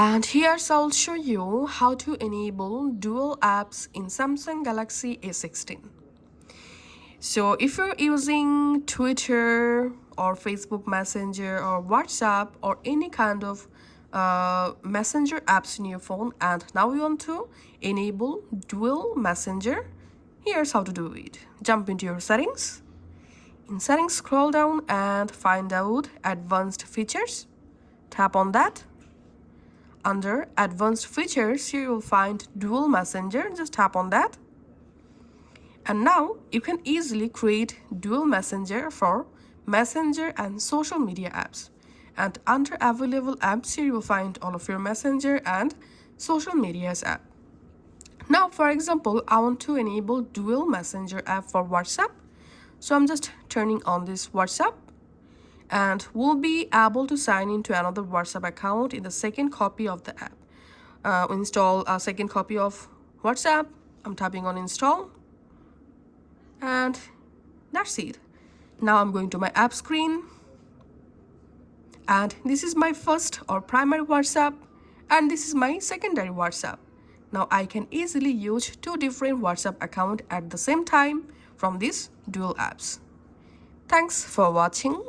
And here's I'll show you how to enable dual apps in Samsung Galaxy A16. So if you're using Twitter or Facebook Messenger or WhatsApp or any kind of messenger apps in your phone and now you want to enable dual messenger, here's how to do it. Jump into your settings. In settings, scroll down and find out advanced features. Tap on that. Under advanced features, here you'll find dual messenger. Just tap on that. And now you can easily create dual messenger for messenger and social media apps. And under available apps, here you will find all of your messenger and social media's app. Now, for example, I want to enable dual messenger app for WhatsApp. So I'm just turning on this WhatsApp and we'll be able to sign into another WhatsApp account in the second copy of the app. Install a second copy of WhatsApp. I'm tapping on install. And that's it. Now I'm going to my app screen. And this is my first or primary WhatsApp. And this is my secondary WhatsApp. Now I can easily use two different WhatsApp accounts at the same time from these dual apps. Thanks for watching.